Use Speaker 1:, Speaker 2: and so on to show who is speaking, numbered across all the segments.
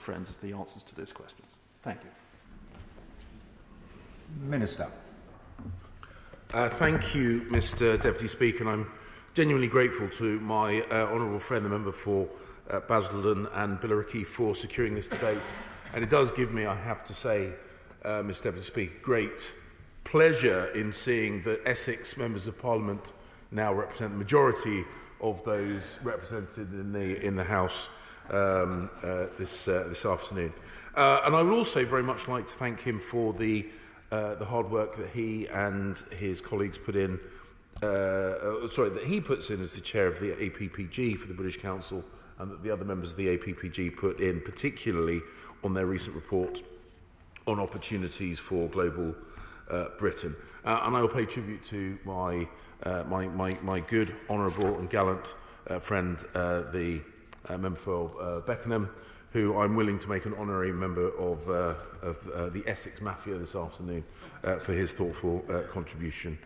Speaker 1: friends as the answers to those questions. Thank you.
Speaker 2: Minister.
Speaker 3: Thank you, Mr Deputy Speaker, and I'm genuinely grateful to my honourable friend, the member for Basildon and Billericay, for securing this debate. And it does give me, I have to say, Mr Deputy Speaker, great pleasure in seeing that Essex members of Parliament now represent the majority of those represented in the House this afternoon. And I would also very much like to thank him for the hard work that he and his colleagues put in, that he puts in as the chair of the APPG for the British Council, and that the other members of the APPG put in, particularly on their recent report on opportunities for global Britain. And I will pay tribute to my good, honourable and gallant friend, the member for Beckenham, who I'm willing to make an honorary member of the Essex Mafia this afternoon for his thoughtful contribution.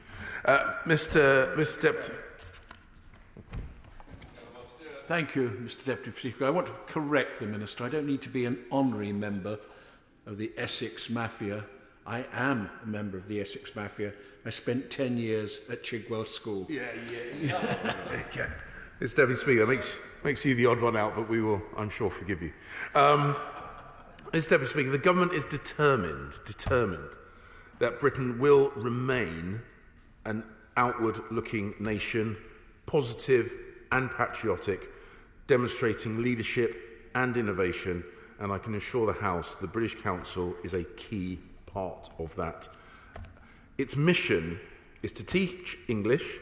Speaker 3: Mr Deputy.
Speaker 4: Thank you, Mr Deputy Speaker. I want to correct the Minister. I don't need to be an honorary member of the Essex Mafia. I am a member of the Essex Mafia. I spent 10 years at Chigwell School.
Speaker 3: Yeah. Mr Deputy Speaker, makes you the odd one out, but we will, I'm sure, forgive you. Mr Deputy Speaker, the government is determined that Britain will remain an outward-looking nation, positive and patriotic, demonstrating leadership and innovation, and I can assure the House the British Council is a key part of that. Its mission is to teach English,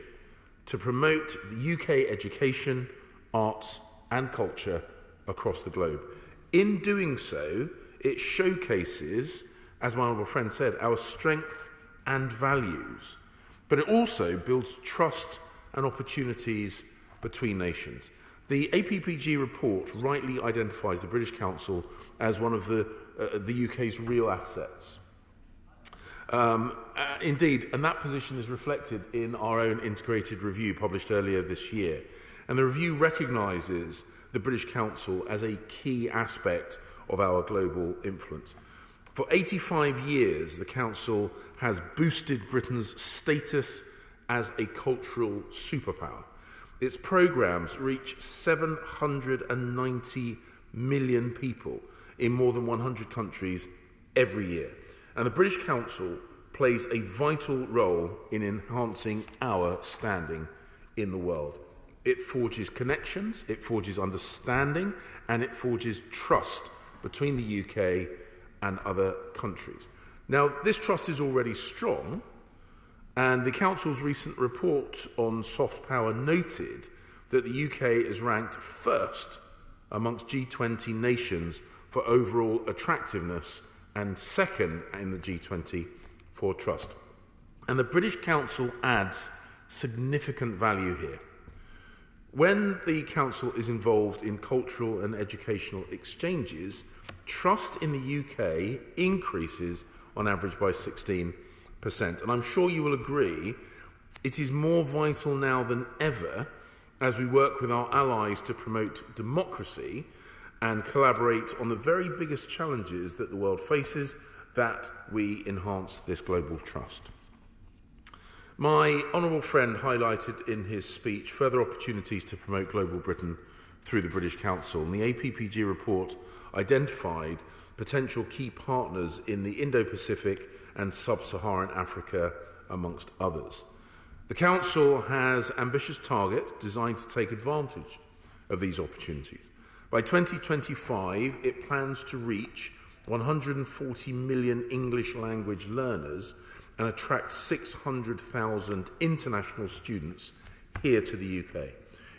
Speaker 3: to promote the UK education, arts and culture across the globe. In doing so, it showcases, as my honourable friend said, our strength and values, but it also builds trust and opportunities between nations. The APPG report rightly identifies the British Council as one of the UK's real assets. Indeed, and that position is reflected in our own integrated review published earlier this year. And the review recognises the British Council as a key aspect of our global influence. For 85 years, the Council has boosted Britain's status as a cultural superpower. Its programmes reach 790 million people in more than 100 countries every year. And the British Council plays a vital role in enhancing our standing in the world. It forges connections, it forges understanding, and it forges trust between the UK and other countries. Now, this trust is already strong, and the Council's recent report on soft power noted that the UK is ranked first amongst G20 nations for overall attractiveness and second in the G20 for trust. And the British Council adds significant value here. When the Council is involved in cultural and educational exchanges, trust in the UK increases on average by 16%. And I'm sure you will agree it is more vital now than ever as we work with our allies to promote democracy and collaborate on the very biggest challenges that the world faces, that we enhance this global trust. My honourable friend highlighted in his speech further opportunities to promote global Britain through the British Council, and the APPG report identified potential key partners in the Indo-Pacific and Sub-Saharan Africa, amongst others. The Council has ambitious targets designed to take advantage of these opportunities. By 2025, it plans to reach 140 million English language learners and attract 600,000 international students here to the UK.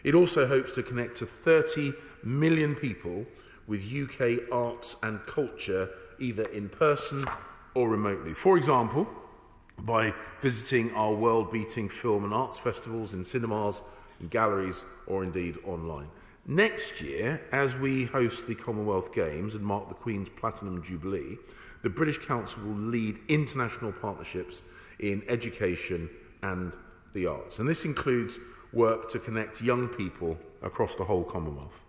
Speaker 3: It also hopes to connect to 30 million people with UK arts and culture, either in person or remotely. For example, by visiting our world-beating film and arts festivals in cinemas, in galleries, or indeed online. Next year, as we host the Commonwealth Games and mark the Queen's Platinum Jubilee, the British Council will lead international partnerships in education and the arts. And this includes work to connect young people across the whole Commonwealth.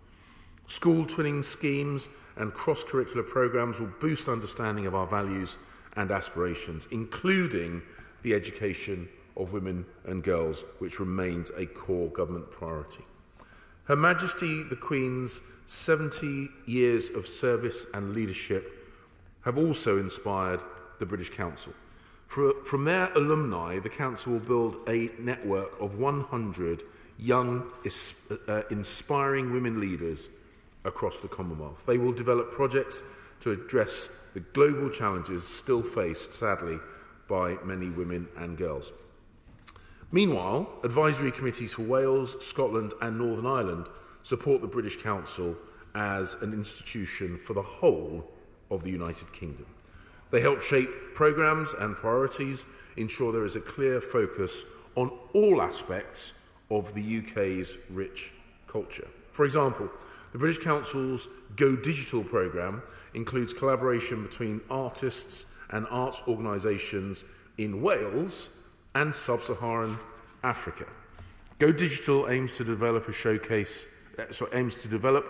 Speaker 3: School twinning schemes and cross-curricular programmes will boost understanding of our values and aspirations, including the education of women and girls, which remains a core government priority. Her Majesty the Queen's 70 years of service and leadership have also inspired the British Council. From their alumni, the Council will build a network of 100 young, inspiring women leaders across the Commonwealth. They will develop projects to address the global challenges still faced, sadly, by many women and girls. Meanwhile, advisory committees for Wales, Scotland and Northern Ireland support the British Council as an institution for the whole of the United Kingdom. They help shape programmes and priorities, ensure there is a clear focus on all aspects of the UK's rich culture. For example, the British Council's Go Digital programme includes collaboration between artists and arts organisations in Wales and sub-Saharan Africa. Go Digital aims to develop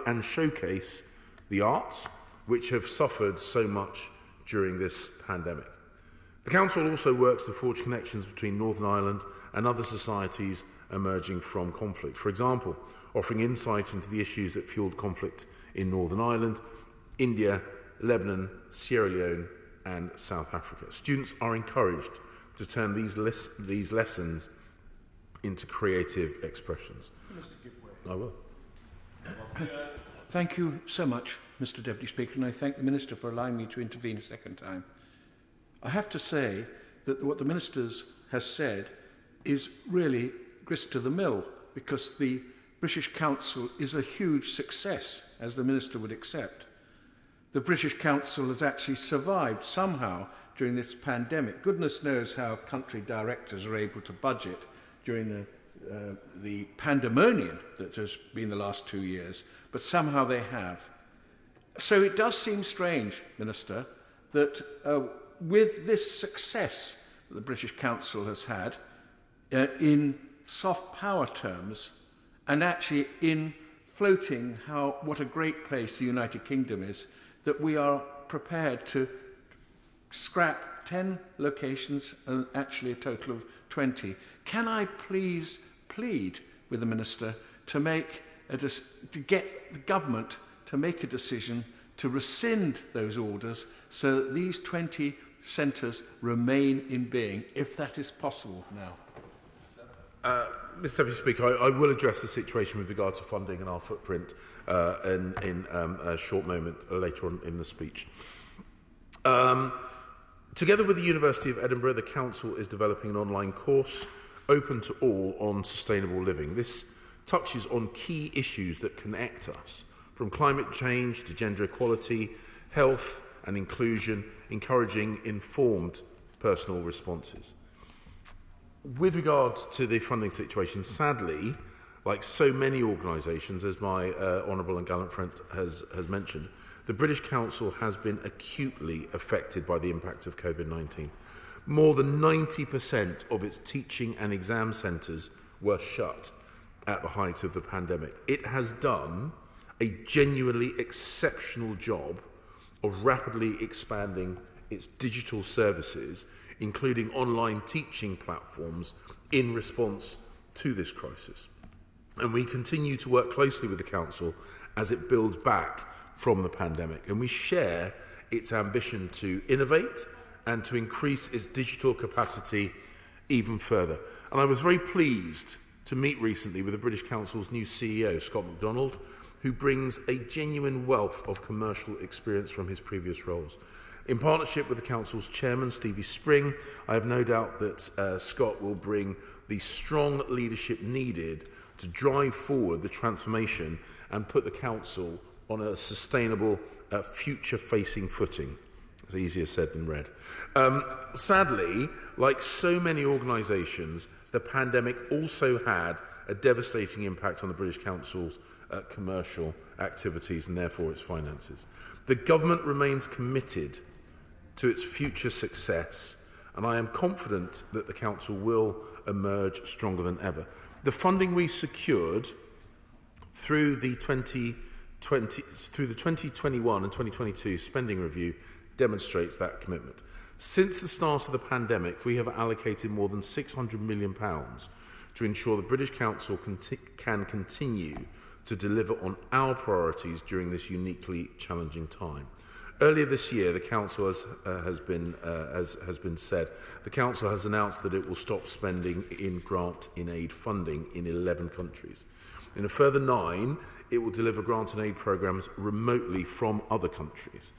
Speaker 3: and showcase the arts, which have suffered so much during this pandemic. The Council also works to forge connections between Northern Ireland and other societies emerging from conflict. For example, offering insight into the issues that fueled conflict in Northern Ireland, India, Lebanon, Sierra Leone and South Africa. Students are encouraged to turn these lessons into creative expressions. I will.
Speaker 4: Thank you so much, Mr. Deputy Speaker, and I thank the Minister for allowing me to intervene a second time. I have to say that what the Minister has said is really grist to the mill, because the British Council is a huge success, as the Minister would accept. The British Council has actually survived somehow during this pandemic. Goodness knows how country directors are able to budget during the pandemonium that has been the last 2 years, but somehow they have. So it does seem strange, Minister, that with this success that the British Council has had in soft power terms, and actually in floating what a great place the United Kingdom is, that we are prepared to scrap 10 locations and actually a total of 20. Can I please plead with the Minister to get the government to make a decision to rescind those orders so that these 20 centres remain in being, if that is possible now?
Speaker 3: Mr. Deputy Speaker, I will address the situation with regard to funding and our footprint in a short moment later on in the speech. Together with the University of Edinburgh, the Council is developing an online course open to all on sustainable living. This touches on key issues that connect us, from climate change to gender equality, health and inclusion, encouraging informed personal responses. With regard to the funding situation, sadly, like so many organisations, as my honourable and gallant friend has mentioned, the British Council has been acutely affected by the impact of COVID-19. More than 90% of its teaching and exam centres were shut at the height of the pandemic. It has done a genuinely exceptional job of rapidly expanding its digital services, including online teaching platforms, in response to this crisis. And we continue to work closely with the Council as it builds back from the pandemic. And we share its ambition to innovate and to increase its digital capacity even further. And I was very pleased to meet recently with the British Council's new CEO, Scott Mcdonald, who brings a genuine wealth of commercial experience from his previous roles. In partnership with the Council's chairman, Stevie Spring, I have no doubt that Scott will bring the strong leadership needed to drive forward the transformation and put the Council on a sustainable, future-facing footing. It's easier said than read. Sadly, like so many organisations, the pandemic also had a devastating impact on the British Council's commercial activities and therefore its finances. The government remains committed to its future success, and I am confident that the Council will emerge stronger than ever. The funding we secured through the through the 2021 and 2022 spending review demonstrates that commitment. Since the start of the pandemic, we have allocated more than £600 million to ensure the British Council can continue to deliver on our priorities during this uniquely challenging time. Earlier this year, the Council has been said, the Council has announced that it will stop spending in grant-in-aid funding in 11 countries. In a further 9, it will deliver grant-and-aid programmes remotely from other countries.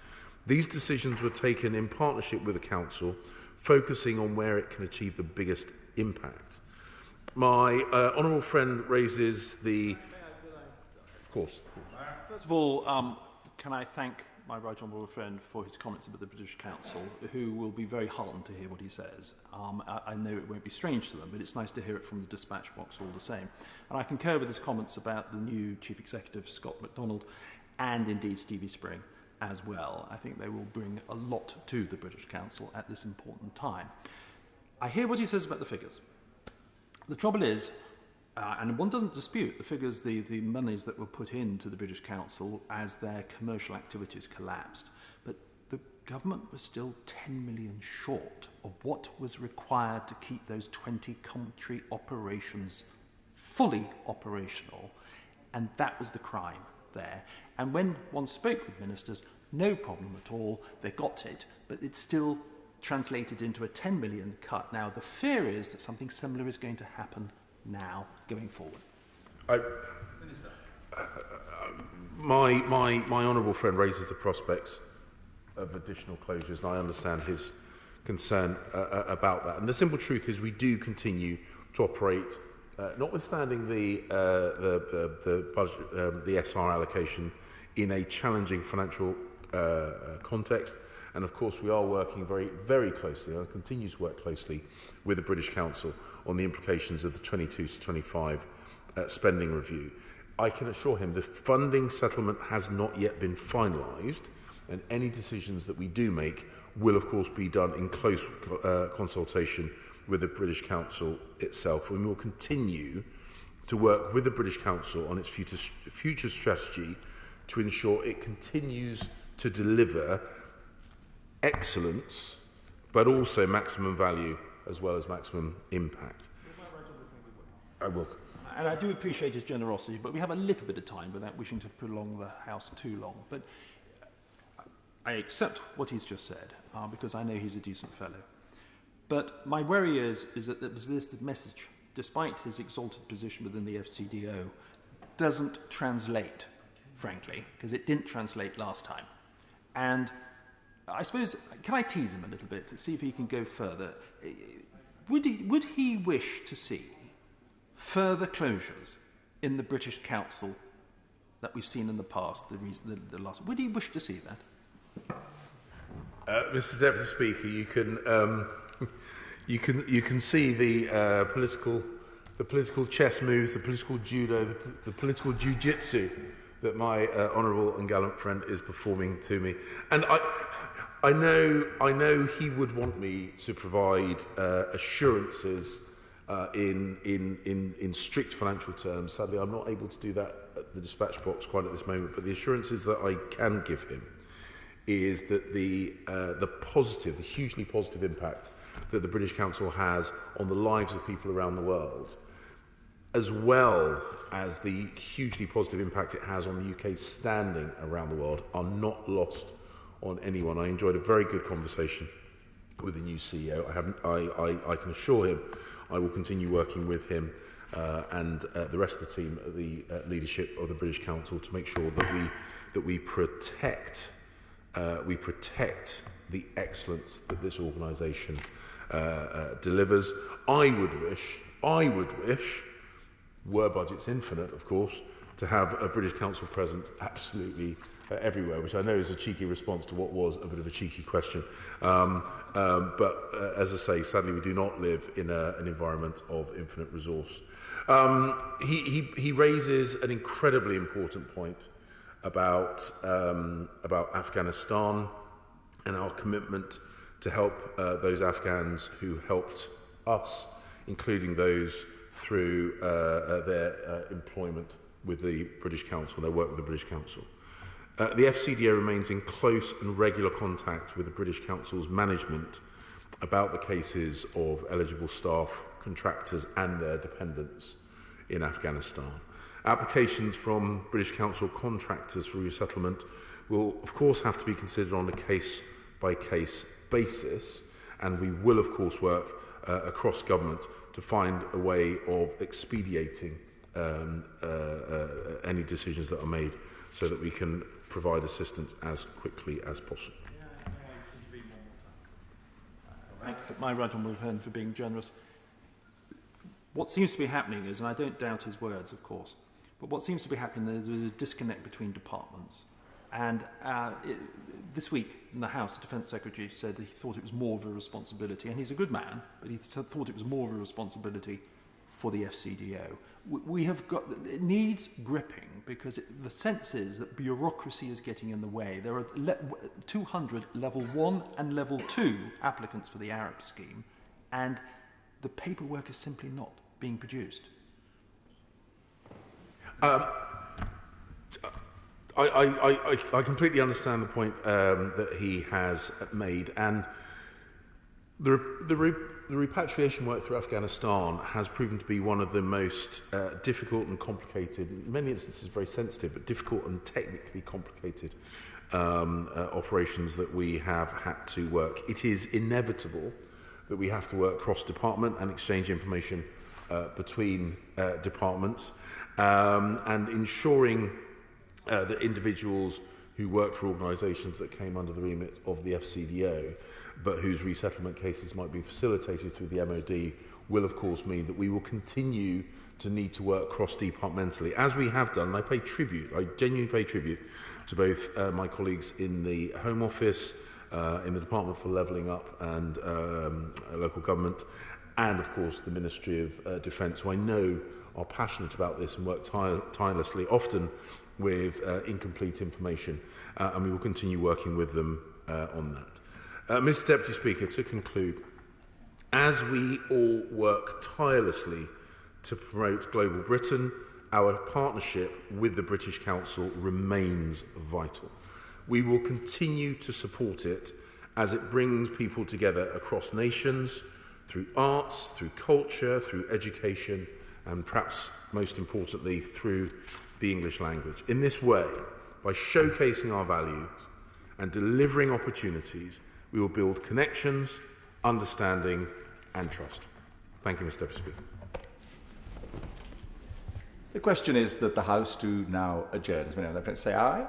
Speaker 3: These decisions were taken in partnership with the Council, focusing on where it can achieve the biggest impact. My honourable friend raises the... Of course.
Speaker 1: First of all, can I thank my right honourable friend for his comments about the British Council, who will be very heartened to hear what he says. I know it won't be strange to them, but it's nice to hear it from the dispatch box all the same. And I concur with his comments about the new Chief Executive, Scott Mcdonald, and indeed Stevie Spring as well. I think they will bring a lot to the British Council at this important time. I hear what he says about the figures. The trouble is, and one doesn't dispute the figures, the monies that were put into the British Council as their commercial activities collapsed. But the government was still 10 million short of what was required to keep those 20 country operations fully operational. And that was the crime there. And when one spoke with ministers, no problem at all, they got it, but it's still translated into a 10 million cut. Now, the fear is that something similar is going to happen now, going forward.
Speaker 3: My honourable friend raises the prospects of additional closures, and I understand his concern about that. And the simple truth is we do continue to operate, notwithstanding the budget, the SR allocation, in a challenging financial context. And of course, we are working very, very closely, and continue to work closely with the British Council on the implications of the 22 to 25 spending review. I can assure him the funding settlement has not yet been finalised, and any decisions that we do make will, of course, be done in close consultation with the British Council itself. And we will continue to work with the British Council on its future strategy to ensure it continues to deliver excellence, but also maximum value as well as maximum impact. I will.
Speaker 1: And I do appreciate his generosity, but we have a little bit of time without wishing to prolong the House too long. But I accept what he's just said, because I know he's a decent fellow. But my worry is that this message, despite his exalted position within the FCDO, doesn't translate, frankly, because it didn't translate last time. And I suppose, can I tease him a little bit to see if he can go further? Would he wish to see further closures in the British Council that we've seen in the past, the last? Would he wish to see that?
Speaker 3: Mr. Deputy Speaker, you can see the political chess moves, the political judo, the political jiu-jitsu that my honourable and gallant friend is performing to me, and I know he would want me to provide assurances in strict financial terms. Sadly, I'm not able to do that at the dispatch box quite at this moment, but the assurances that I can give him is that the hugely positive impact that the British Council has on the lives of people around the world, as well as the hugely positive impact it has on the UK's standing around the world, are not lost on anyone. I enjoyed a very good conversation with the new CEO. I can assure him I will continue working with him and the rest of the team at the leadership of the British Council to make sure that we protect the excellence that this organisation delivers. I would wish, were budgets infinite, of course, to have a British Council present absolutely everywhere, which I know is a cheeky response to what was a bit of a cheeky question. But as I say, sadly, we do not live in an environment of infinite resource. He raises an incredibly important point about Afghanistan and our commitment to help those Afghans who helped us, including those through their employment with the British Council, their work with the British Council. The FCDO remains in close and regular contact with the British Council's management about the cases of eligible staff, contractors and their dependents in Afghanistan. Applications from British Council contractors for resettlement will of course have to be considered on a case-by-case basis, and we will of course work across government to find a way of expediting any decisions that are made so that we can provide assistance as quickly as possible.
Speaker 1: Thank my right honourable friend for being generous. What seems to be happening is, and I don't doubt his words, of course, but what seems to be happening is there's a disconnect between departments. And this week in the House, the Defence Secretary said he thought it was more of a responsibility, and he's a good man, but he thought it was more of a responsibility for the FCDO. We have got, it needs gripping, because the sense is that bureaucracy is getting in the way. There are 200 level 1 and level 2 applicants for the Arab scheme, and the paperwork is simply not being produced.
Speaker 3: I completely understand the point that he has made, and the repatriation work through Afghanistan has proven to be one of the most difficult and complicated, in many instances very sensitive, but difficult and technically complicated operations that we have had to work. It is inevitable that we have to work cross-department and exchange information between departments, and ensuring that individuals who work for organisations that came under the remit of the FCDO, but whose resettlement cases might be facilitated through the MOD, will of course mean that we will continue to need to work cross-departmentally, as we have done. And I genuinely pay tribute to both my colleagues in the Home Office, in the Department for Levelling Up and Local Government, and of course the Ministry of Defence, who I know are passionate about this and work tirelessly, often with incomplete information, and we will continue working with them on that. Mr Deputy Speaker, to conclude, as we all work tirelessly to promote Global Britain, our partnership with the British Council remains vital. We will continue to support it as it brings people together across nations, through arts, through culture, through education, and perhaps most importantly, through the English language. In this way, by showcasing our values and delivering opportunities, we will build connections, understanding and trust. Thank you, Mr Deputy Speaker.
Speaker 2: The question is that the House do now adjourn. As many of them say aye.